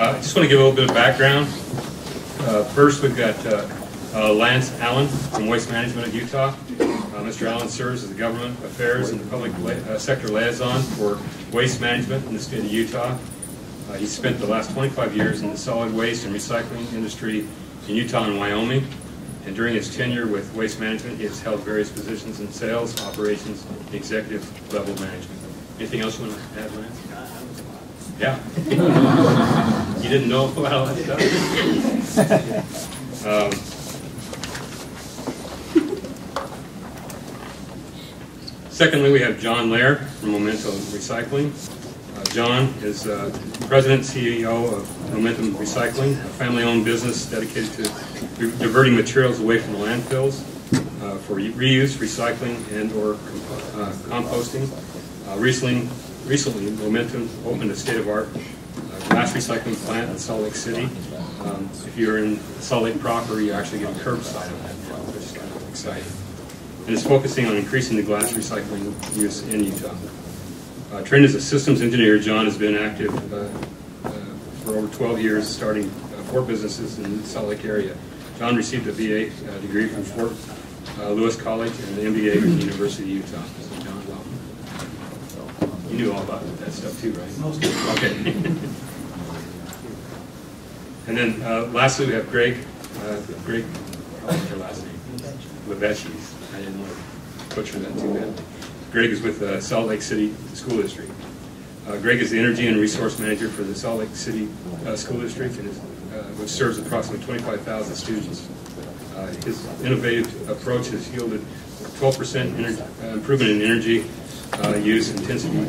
I just want to give a little bit of background. First, we've got Lance Allen from Waste Management of Utah. Mr. Allen serves as the Government Affairs and the Public Sector Liaison for Waste Management in the state of Utah. He spent the last 25 years in the solid waste and recycling industry in Utah and Wyoming. And during his tenure with Waste Management, he has held various positions in sales, operations, and executive level management. Anything else you want to add, Lance? Yeah. You didn't know about all that stuff? Secondly, we have John Lair from Momentum Recycling. John is President and CEO of Momentum Recycling, a family-owned business dedicated to diverting materials away from the landfills for reuse, recycling, and/or composting. Recently, Momentum opened a state-of-the-art glass recycling plant in Salt Lake City. If you're in Salt Lake proper, you're actually getting curbside on that now, which is kind of exciting. And it's focusing on increasing the glass recycling use in Utah. Trained as a systems engineer, John has been active for over 12 years, starting 4 businesses in the Salt Lake area. John received a BA degree from Fort Lewis College and an MBA from the University of Utah. So John, welcome. You knew all about that stuff too, right? Most of it. Okay. And then lastly, we have Greg. Greg, what's your last name? Leveches. I didn't want to butcher that too bad. Greg is with the Salt Lake City School District. Greg is the Energy and Resource Manager for the Salt Lake City School District, and which serves approximately 25,000 students. His innovative approach has yielded 12% improvement in energy use intensity,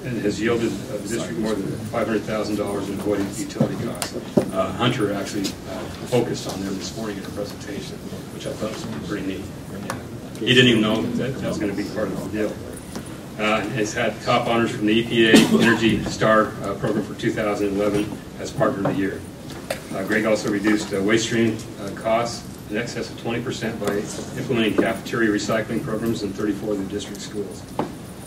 and has yielded the district more than $500,000 in avoided utility costs. Hunter actually focused on them this morning in a presentation, which I thought was pretty neat. He didn't even know that was going to be part of the deal. Has had top honors from the EPA Energy Star program for 2011 as Partner of the Year. Greg also reduced waste stream costs in excess of 20% by implementing cafeteria recycling programs in 34 of the district schools.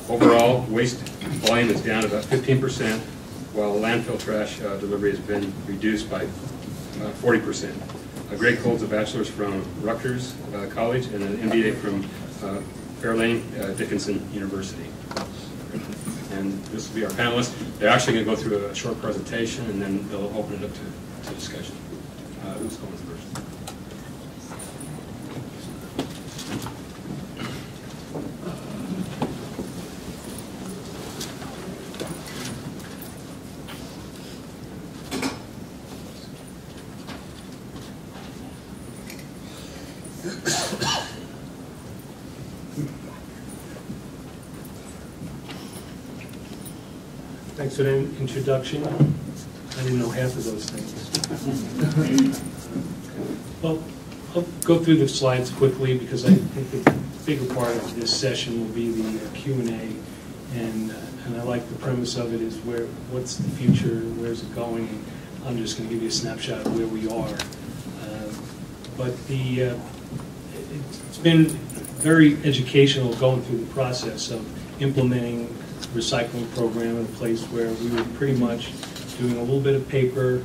Overall, waste volume is down about 15%, while landfill trash delivery has been reduced by 40%. Greg holds a bachelor's from Rutgers College and an MBA from Fairlane Dickinson University. And this will be our panelists. They're actually going to go through a short presentation, and then they'll open it up to discussion. Who's going first? Thanks for the introduction. I didn't know half of those things. Well, I'll go through the slides quickly because I think the bigger part of this session will be the Q&A, and I like the premise of it is what's the future, where's it going, and I'm just going to give you a snapshot of where we are. But it's been very educational going through the process of implementing recycling program in a place where we were pretty much doing a little bit of paper,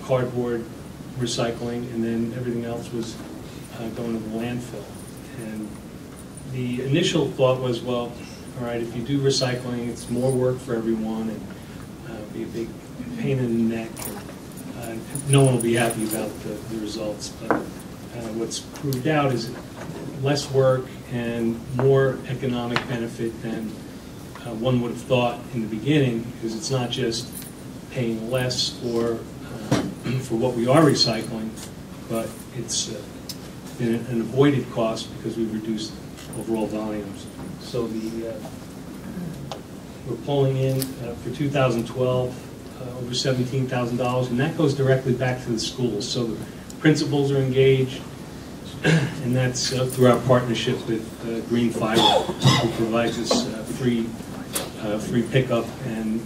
cardboard recycling, and then everything else was going to the landfill. And the initial thought was, well, all right, if you do recycling, it's more work for everyone, and be a big pain in the neck, and no one will be happy about the results. But what's proved out is less work and more economic benefit than one would have thought in the beginning, because it's not just paying less for what we are recycling, but it's an avoided cost because we've reduced overall volumes. So we're pulling in for 2012 over $17,000, and that goes directly back to the schools. So the principals are engaged, and that's through our partnership with Green Fiber, who provides us free pickup, and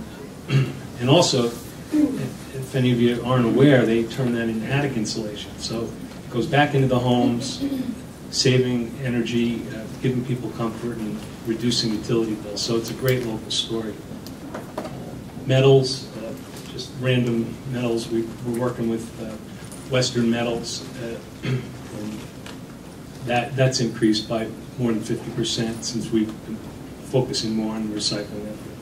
also, if any of you aren't aware, they turn that into attic insulation. So it goes back into the homes, saving energy, giving people comfort, and reducing utility bills. So it's a great local story. Metals, just random metals. We're working with Western Metals, and that's increased by more than 50% since we've been focusing more on recycling effort.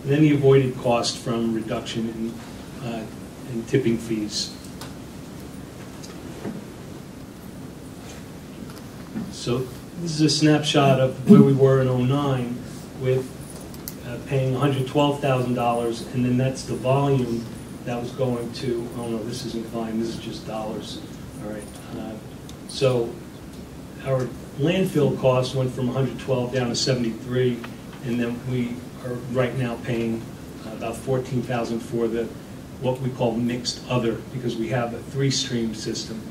And then the avoided cost from reduction in tipping fees. So this is a snapshot of where we were in '09 with paying $112,000, and then that's the volume that was going to, oh no, this isn't volume, this is just dollars. All right. So our landfill cost went from 112 down to 73, and then we are right now paying about $14,000 for what we call mixed other, because we have a 3-stream system.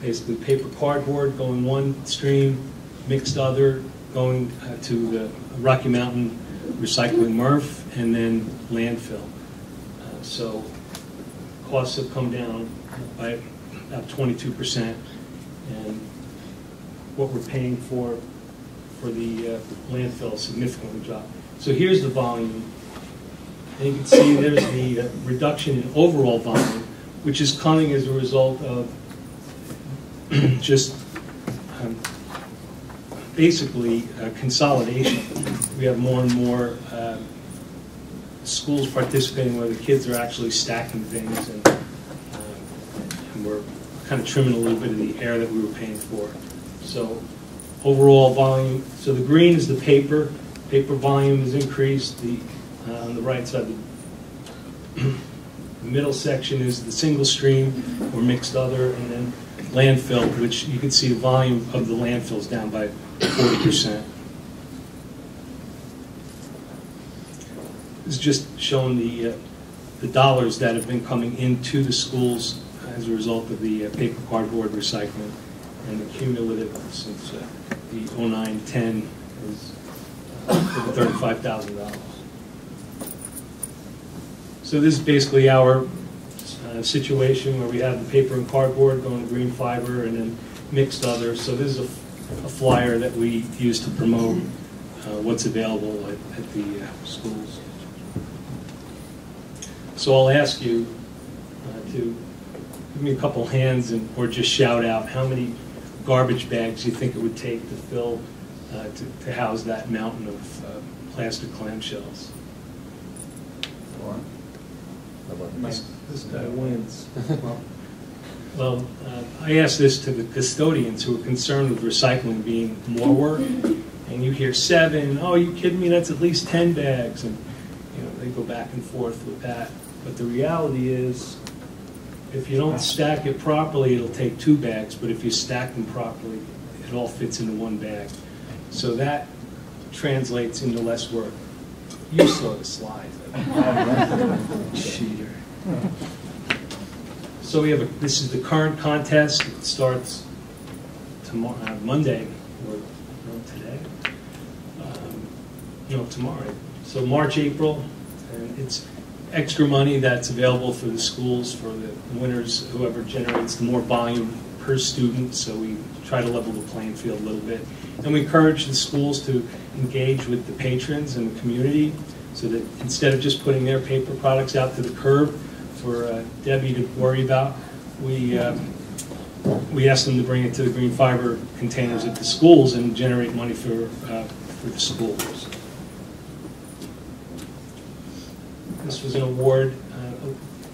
Basically paper cardboard going one stream, mixed other going to the Rocky Mountain Recycling MRF, and then landfill. So costs have come down by about 22%, and what we're paying for the landfill significantly dropped. So here's the volume, and you can see there's the reduction in overall volume, which is coming as a result of just basically consolidation. We have more and more schools participating where the kids are actually stacking things, and we're kind of trimming a little bit of the air that we were paying for. So overall volume, so the green is the paper. Paper volume has increased. On the right side, the middle section is the single stream or mixed other, and then landfill, which you can see the volume of the landfill is down by 40%. This is just showing the dollars that have been coming into the schools as a result of the paper cardboard recycling, and the cumulative since the 09-10 is over $35,000. So this is basically our situation where we have the paper and cardboard going to green fiber and then mixed other. So this is a flyer that we use to promote what's available at the schools. So I'll ask you to give me a couple hands or just shout out how many garbage bags you think it would take to fill, to house that mountain of plastic clamshells. This guy wins. Well, I asked this to the custodians who are concerned with recycling being more work, and you hear 7. Oh, you kidding me? That's at least 10 bags, and they go back and forth with that. But the reality is, if you don't stack it properly, it'll take 2 bags. But if you stack them properly, it all fits into 1 bag. So that translates into less work. You saw the slide. Cheater. So we have this is the current contest. It starts tomorrow, Monday, or today? Tomorrow. So March, April, and it's extra money that's available for the schools, for the winners, whoever generates the more volume per student. So we try to level the playing field a little bit. And we encourage the schools to engage with the patrons and the community, so that instead of just putting their paper products out to the curb for Debbie to worry about, we ask them to bring it to the green fiber containers at the schools and generate money for the schools. This was an award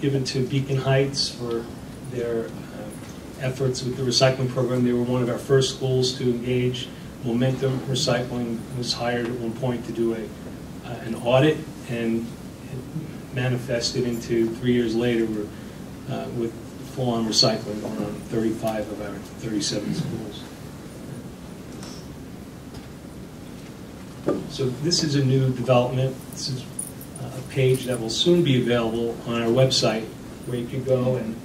given to Beacon Heights for their efforts with the recycling program. They were one of our first schools to engage. Momentum Recycling was hired at one point to do an audit, and it manifested into 3 years later with full-on recycling going on 35 of our 37 schools. So this is a new development. This is a page that will soon be available on our website, where you can go and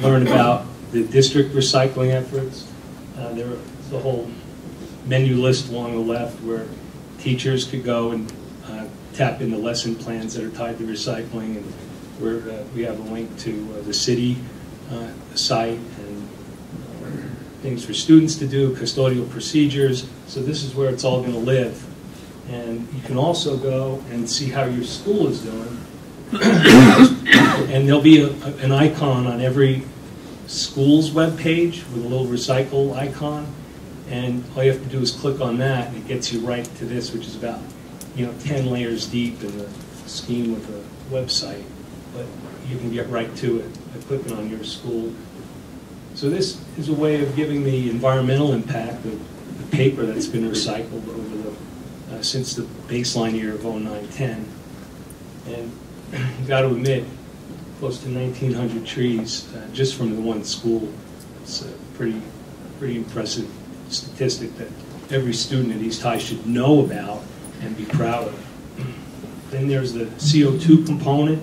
learn about the district recycling efforts. There's a whole menu list along the left where teachers could go and tap into lesson plans that are tied to recycling, and where we have a link to the city site and things for students to do, custodial procedures. So this is where it's all going to live. And you can also go and see how your school is doing. And there'll be an icon on every school's webpage with a little recycle icon, and all you have to do is click on that, and it gets you right to this, which is about 10 layers deep in the scheme of the website. But you can get right to it by clicking on your school. So this is a way of giving the environmental impact of the paper that's been recycled over the since the baseline year of 09-10. And you've got to admit, close to 1,900 trees just from the one school. It's a pretty impressive statistic that every student at East High should know about and be proud of. Then there's the CO2 component.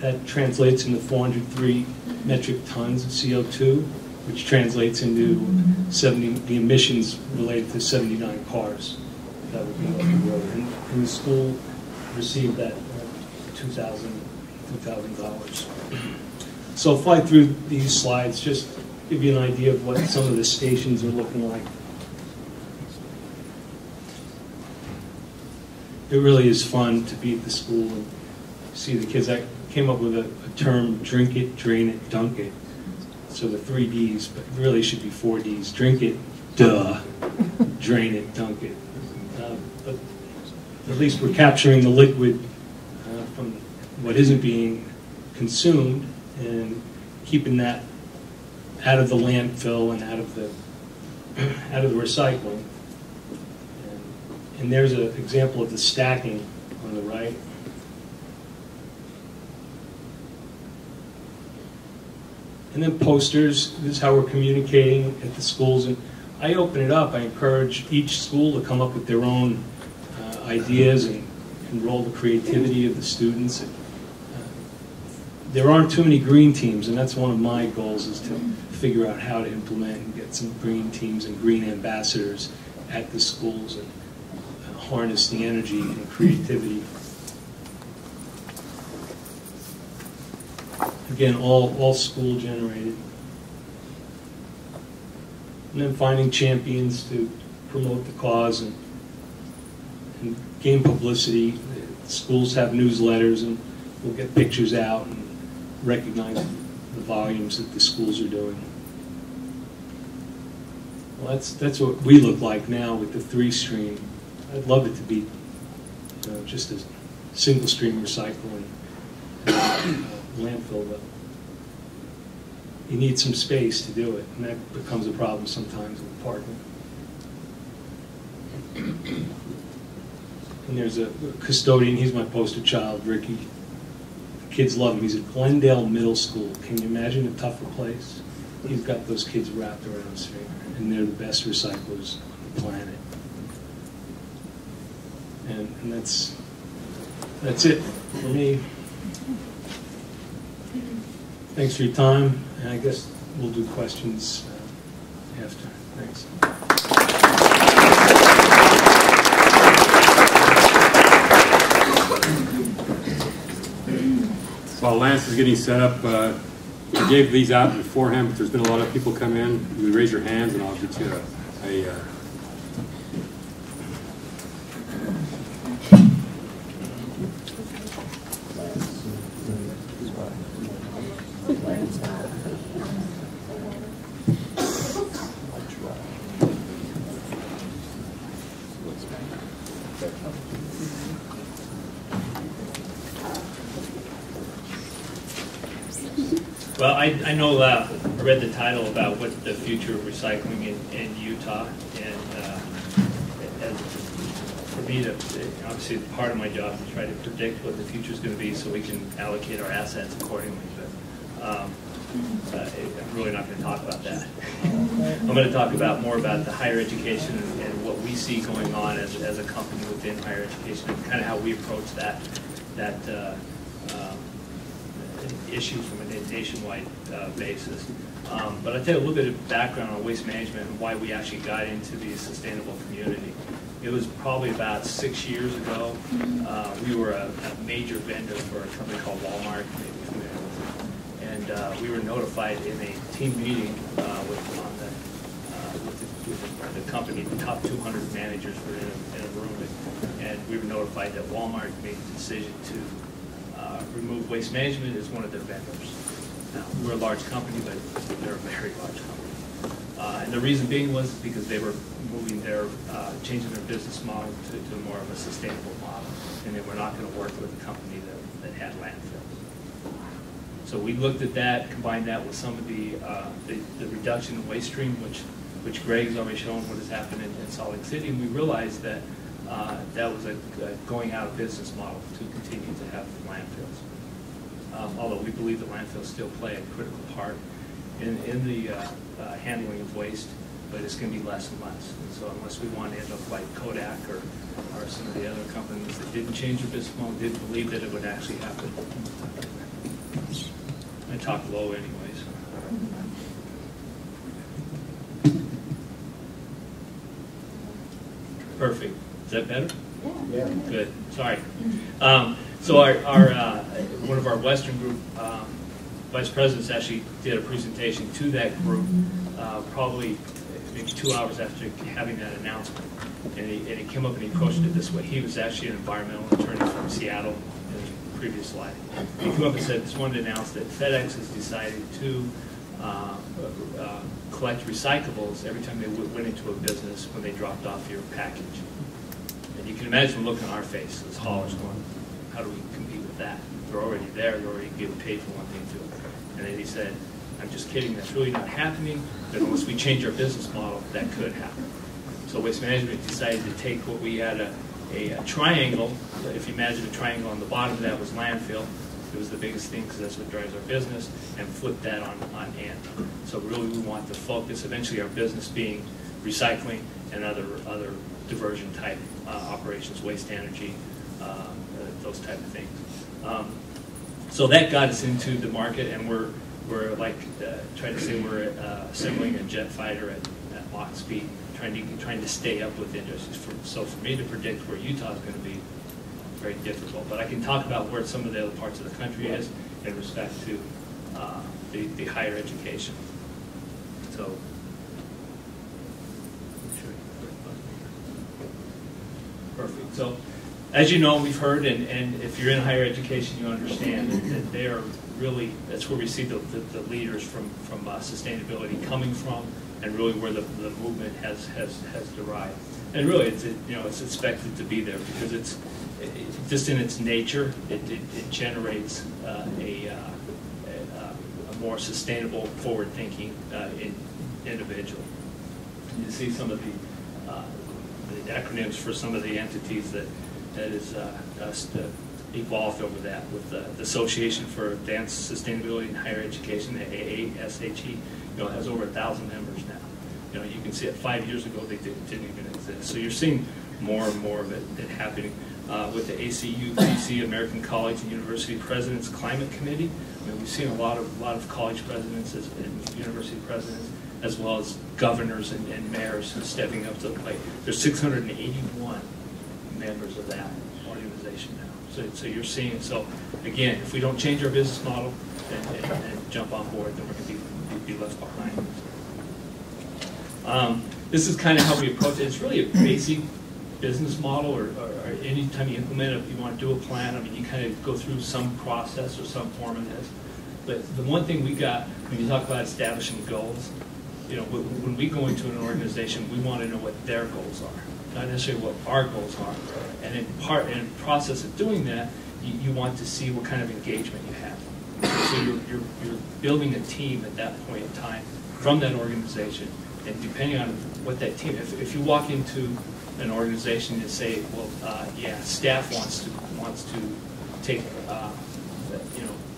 That translates into 403 metric tons of CO2, which translates into the emissions related to 79 cars that would be on the road. And the school received that $2,000. So I'll fly through these slides, just give you an idea of what some of the stations are looking like. It really is fun to be at the school and see the kids. I came up with a term, drink it, drain it, dunk it. So the 3 Ds, but it really should be 4 Ds. Drink it, duh. Drain it, dunk it. But at least we're capturing the liquid from what isn't being consumed and keeping that out of the landfill and out of the recycling. And there's an example of the stacking on the right. And then posters, this is how we're communicating at the schools. And I open it up, I encourage each school to come up with their own ideas and enroll the creativity of the students. There aren't too many green teams, and that's one of my goals, is to figure out how to implement and get some green teams and green ambassadors at the schools and harness the energy and creativity. Again, all school generated. And then finding champions to promote the cause and gain publicity. Schools have newsletters, and we'll get pictures out and recognize the volumes that the schools are doing. Well, that's what we look like now with the 3-stream. I'd love it to be just a single-stream recycling landfill, but you need some space to do it, and that becomes a problem sometimes with parking. And there's a custodian, he's my poster child, Ricky. The kids love him. He's at Glendale Middle School. Can you imagine a tougher place? He's got those kids wrapped around his finger, and they're the best recyclers on the planet. And that's it for me. Thanks for your time, and I guess we'll do questions after. Thanks. While Lance is getting set up, I gave these out beforehand, but there's been a lot of people come in. You raise your hands, and I'll get you a Well, I know I read the title about what the future of recycling in Utah, and for me, obviously part of my job is to try to predict what the future is going to be so we can allocate our assets accordingly. But I'm really not going to talk about that. I'm going to talk more about the higher education and what we see going on as a company within higher education, and kind of how we approach that issue from a nationwide basis. But I'll tell you a little bit of background on waste management and why we actually got into the sustainable community. It was probably about 6 years ago. We were a major vendor for a company called Walmart, maybe you're familiar with it. And we were notified in a team meeting with the company. The top 200 managers were in a room, and we were notified that Walmart made the decision to Remove Waste Management is one of their vendors. Now, we're a large company, but they're a very large company. And the reason being was because they were moving changing their business model to more of a sustainable model, and they were not going to work with a company that had landfills. So we looked at that, combined that with some of the reduction in waste stream, which Greg's already shown what has happened in Salt Lake City, and we realized that that was a going out of business model to continue to have landfills. Although we believe that landfills still play a critical part in the handling of waste, but it's going to be less and less. And so unless we want to end up like Kodak or some of the other companies that didn't change their business model, didn't believe that it would actually happen. I talk low anyways. Perfect. Is that better? Yeah. Good. Sorry. So our one of our Western group vice presidents actually did a presentation to that group probably maybe 2 hours after having that announcement. And he came up and he approached it this way. He was actually an environmental attorney from Seattle in his previous life. He came up and said, just wanted to announce that FedEx has decided to collect recyclables every time they went into a business when they dropped off your package. And you can imagine the look on our face as haulers going, how do we compete with that? They're already there, they're already getting paid for one thing too. And then he said, I'm just kidding, that's really not happening, but unless we change our business model, that could happen. So Waste Management decided to take what we had a triangle. If you imagine a triangle on the bottom of that was landfill, it was the biggest thing because that's what drives our business, and flip that on end. So really we want to focus eventually our business being recycling and other diversion type operations, waste energy, those type of things. So that got us into the market, and we're like trying to say we're assembling a jet fighter at Mach speed, trying to stay up with industries. So for me to predict where Utah is going to be very difficult, but I can talk about where some of the other parts of the country is in respect to the higher education. So. Perfect. So, as you know, we've heard, and if you're in higher education, you understand that they are really, that's where we see the leaders from sustainability coming from, and really where the movement has derived. And really, it's expected to be there because it's just in its nature, it generates a more sustainable, forward-thinking individual. You see some of the acronyms for some of the entities that is evolved over that, with the Association for Advanced Sustainability in Higher Education, the AASHE, has over 1,000 members now. You can see it 5 years ago they didn't even exist. So you're seeing more and more of it happening. With the ACUPC, American College and University Presidents Climate Committee, we've seen a lot of college presidents and university presidents, as well as governors and mayors stepping up to the plate. There's 681 members of that organization now. So you're seeing, so again, if we don't change our business model and jump on board, then we're going to be left behind. This is kind of how we approach it. It's really a basic business model, or any time you implement it, if you want to do a plan, you kind of go through some process or some form of this. But the one thing we got, when you talk about establishing goals, when we go into an organization, we want to know what their goals are, not necessarily what our goals are. And in the process of doing that, you want to see what kind of engagement you have. So you're building a team at that point in time from that organization, and depending on what that team, if you walk into an organization and say, well, staff wants to take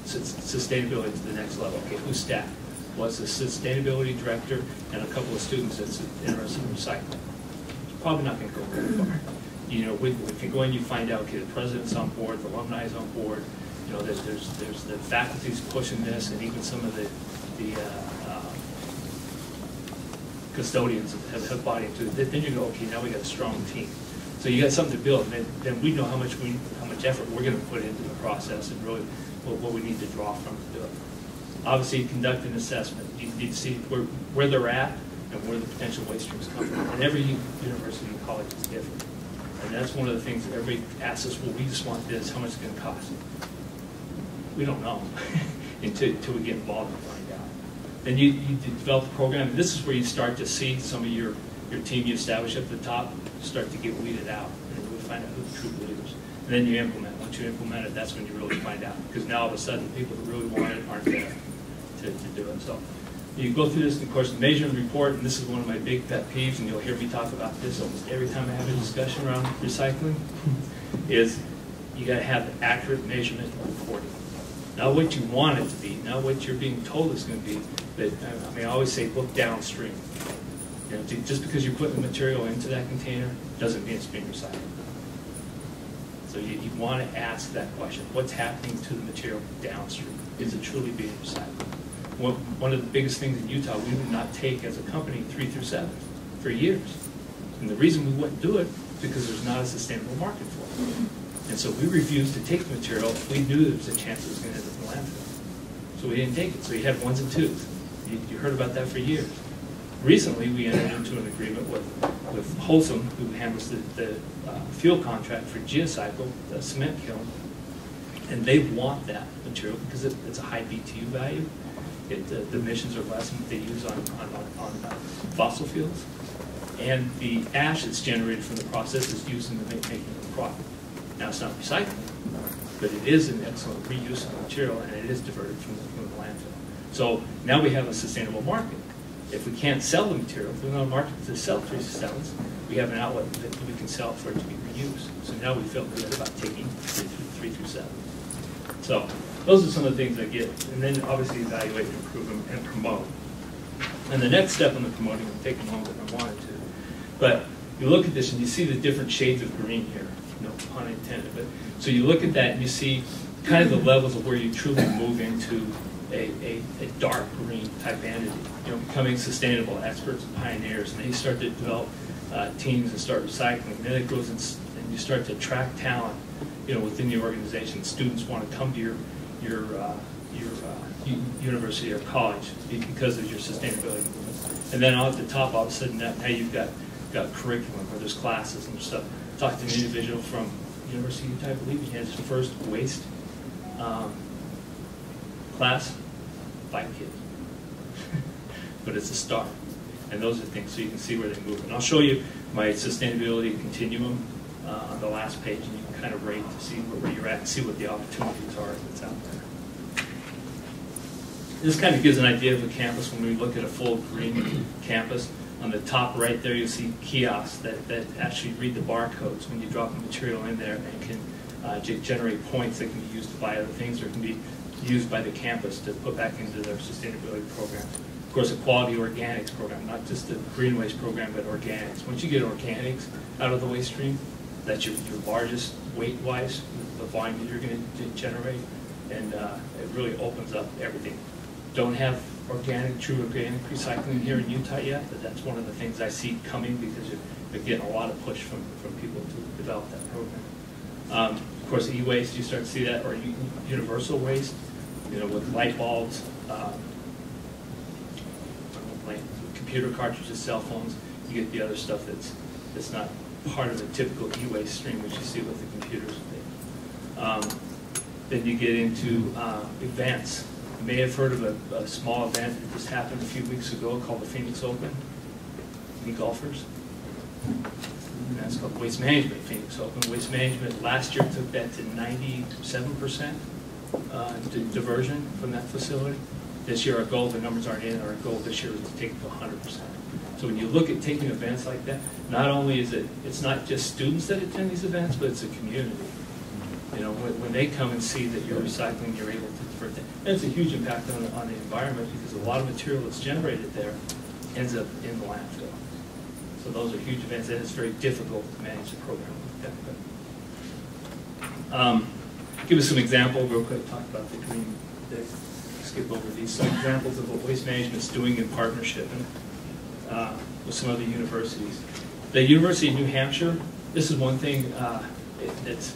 sustainability to the next level. Okay, who's staff? Well, it's a sustainability director and a couple of students that's interested in recycling. It's probably not going to go very far. If you go in, you find out, okay, the president's on board, the alumni is on board. There's the faculty's pushing this, and even some of the custodians have bought into it. Then you go, okay, now we got a strong team. So you got something to build, and then we know how much effort we're going to put into the process, and really what we need to draw from to do it. Obviously, conduct an assessment. You need to see where they're at and where the potential waste streams come from. And every university and college is different. And that's one of the things that everybody asks us, well, we just want this, how much is it going to cost? we don't know until we get involved and find out. Then you develop the program, and this is where you start to see some of your team you establish at the top start to get weeded out, and we find out who the true leaders. And then you implement. Once you implement it, that's when you really find out, because now all of a sudden people who really want it aren't there to do it. So you go through this, of course, the measure and report, and this is one of my big pet peeves, and you'll hear me talk about this almost every time I have a discussion around recycling, is you got to have accurate measurement and reporting. Not what you want it to be, not what you're being told it's going to be, but I mean, I always say look downstream. You know, just because you're putting the material into that container doesn't mean it's being recycled. So you want to ask that question. What's happening to the material downstream? Is it truly being recycled? One of the biggest things in Utah, we would not take as a company 3 through 7 for years. And the reason we wouldn't do it is because there's not a sustainable market for it. And so we refused to take the material if we knew there was a chance it was going to end up in the landfill. So we didn't take it. So you had 1s and 2s. You heard about that for years. Recently, we entered into an agreement with Wholesome, who handles the fuel contract for Geocycle, the cement kiln, and they want that material because it's a high BTU value. The emissions are less than what they use on fossil fuels, and the ash that's generated from the process is used in the making of the product. Now, it's not recycling, but it is an excellent reuse of the material, and it is diverted from the landfill. So now we have a sustainable market. If we can't sell the material, if we're not a market to sell 3 through 7s, we have an outlet that we can sell for it to be reused. So now we feel good about taking 3 through 7. So those are some of the things I get. And then obviously evaluate, improve, and promote. And the next step in the promoting will take longer than I wanted to. But you look at this and you see the different shades of green here. No pun intended. But so you look at that and you see kind of the levels of where you truly move into a dark green type entity, you know, becoming sustainable experts and pioneers, and then you start to develop teams and start recycling. And then it goes and you start to attract talent, you know, within the organization. Students want to come to your university or college because of your sustainability movement. And then at the top, all of a sudden, now you've got curriculum where there's classes and stuff. Talked to an individual from University of Utah, I believe. He had his first waste class, 5 kids. But it's a start. And those are things so you can see where they move. And I'll show you my sustainability continuum on the last page, and you can kind of rate to see where you're at and see what the opportunities are that's out there. This kind of gives an idea of the campus when we look at a full green campus. On the top right there, you'll see kiosks that actually read the barcodes when you drop the material in there and can generate points that can be used to buy other things or can be used by the campus to put back into their sustainability program. Of course, a quality organics program, not just the green waste program, but organics. Once you get organics out of the waste stream, that's your largest weight-wise, the volume that you're going to generate, and it really opens up everything. Don't have true organic recycling here in Utah yet, but that's one of the things I see coming because you're getting a lot of push from people to develop that program. Of course, e-waste, you start to see that, or universal waste, you know, with light bulbs, computer cartridges, cell phones. You get the other stuff that's not part of the typical e-waste stream, which you see with the computers. Then you get into events. You may have heard of a small event that just happened a few weeks ago called the Phoenix Open. Any golfers? And that's called Waste Management Phoenix Open. Waste Management last year took that to 97% diversion from that facility. This year our goal, the numbers aren't in, our goal this year is to take it to 100%. So when you look at taking events like that, not only is it's not just students that attend these events, but it's a community. You know, when they come and see that you're recycling, you're able to divert that. And it's a huge impact on the environment because a lot of material that's generated there ends up in the landfill. So those are huge events, and it's very difficult to manage the program like that. Give us some example real quick. Talk about the green. Skip over these. Some examples of what Waste Management's doing in partnership with some other universities. The University of New Hampshire. This is one thing that's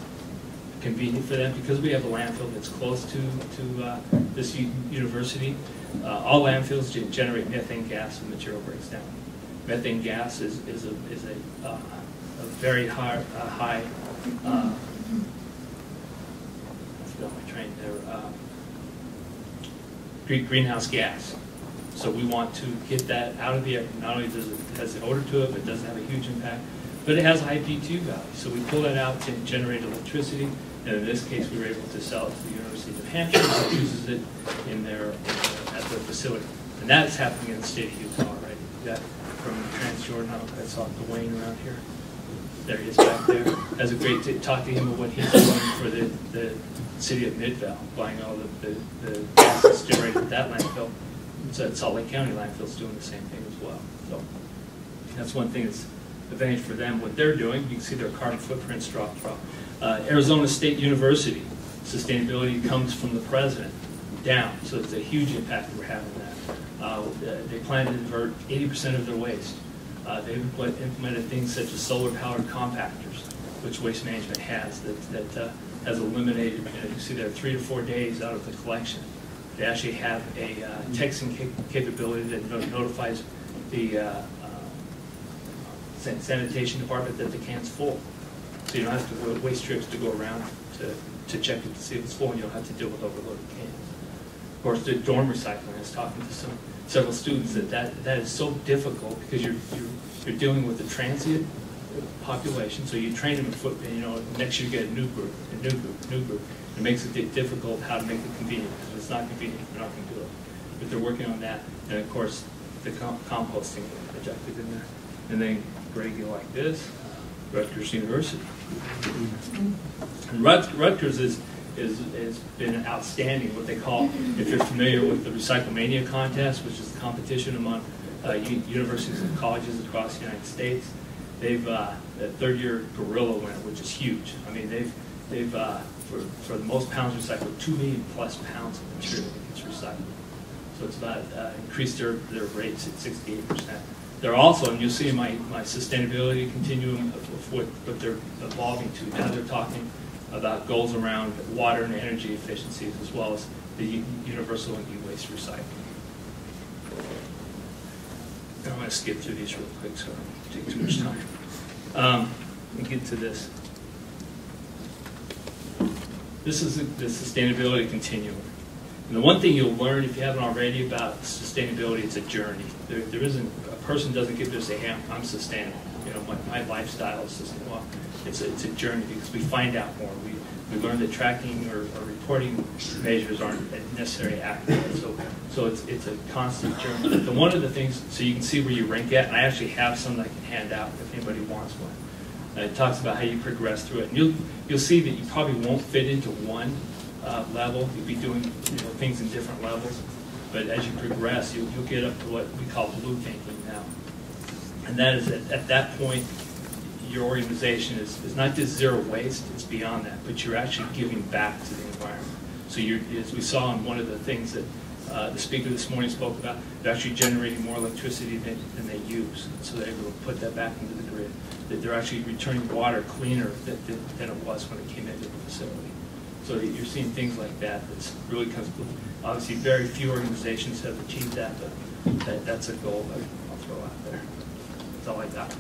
convenient for them because we have a landfill that's close to this university. All landfills generate methane gas when material breaks down. Methane gas is a very high I forgot my train there. greenhouse gas. So we want to get that out of the air. Not only does it has an odor to it, but it doesn't have a huge impact, but it has a high BTU value. So we pull that out to generate electricity, and in this case, we were able to sell it to the University of New Hampshire, that uses it at their facility. And that's happening in the state of Utah already. We got from Trans-Jordan, I saw Dwayne around here. There he is back there. That's a great to talk to him about what he's doing for the city of Midvale, buying all the gas that's generated at that landfill. So Salt Lake County landfill's doing the same thing as well. So that's one thing that's advantage for them. What they're doing, you can see their carbon footprints drop from Arizona State University. Sustainability comes from the president down, so it's a huge impact that we're having that. They plan to divert 80% of their waste. They've implemented things such as solar-powered compactors, which Waste Management has, that has eliminated, you see there, 3 to 4 days out of the collection. They actually have a texting capability that notifies the sanitation department that the can's full. So you don't have to waste trips to go around to check it to see if it's full, and you don't have to deal with overloaded cans. Of course, the dorm recycling, I was talking to several students that is so difficult because you're dealing with the transient population. So you train them in football, next year you get a new group. It makes it difficult how to make it convenient. If it's not convenient, you're not going to do it. But they're working on that, and of course, the composting projected in there. And then Greg, you like this, Rutgers University. And Rutgers has been outstanding. What they call, if you're familiar with the Recyclemania contest, which is a competition among universities and colleges across the United States, they've the third-year Gorilla winner, which is huge. I mean, they've for the most pounds recycled, 2 million plus pounds of material that gets recycled. So it's about increased their rates at 68%. They're also, and you'll see in my sustainability continuum of what they're evolving to. Now they're talking about goals around water and energy efficiencies, as well as the universal and e-waste recycling. I'm going to skip through these real quick so I don't take too much time. Let me get to this. This is the sustainability continuum. And the one thing you'll learn if you haven't already about sustainability, it's a journey. There isn't, a person doesn't get to say, hey, I'm sustainable. My lifestyle is sustainable. Well, it's a journey because we find out more. We learn that tracking or reporting measures aren't necessarily accurate. So it's a constant journey. But one of the things, so you can see where you rank at, and I actually have some that I can hand out if anybody wants one. It talks about how you progress through it. And you'll see that you probably won't fit into one level. You'll be doing things in different levels. But as you progress, you'll get up to what we call blue thinking now. And that is at that point, your organization is not just zero waste, it's beyond that, but you're actually giving back to the environment. So as we saw in one of the things that the speaker this morning spoke about, they're actually generating more electricity than they use. So they're able to put that back into the grid. That they're actually returning water cleaner than it was when it came into the facility. So you're seeing things like that. That's really comes. Obviously, very few organizations have achieved that, but that's a goal that I'll throw out there. That's all I got.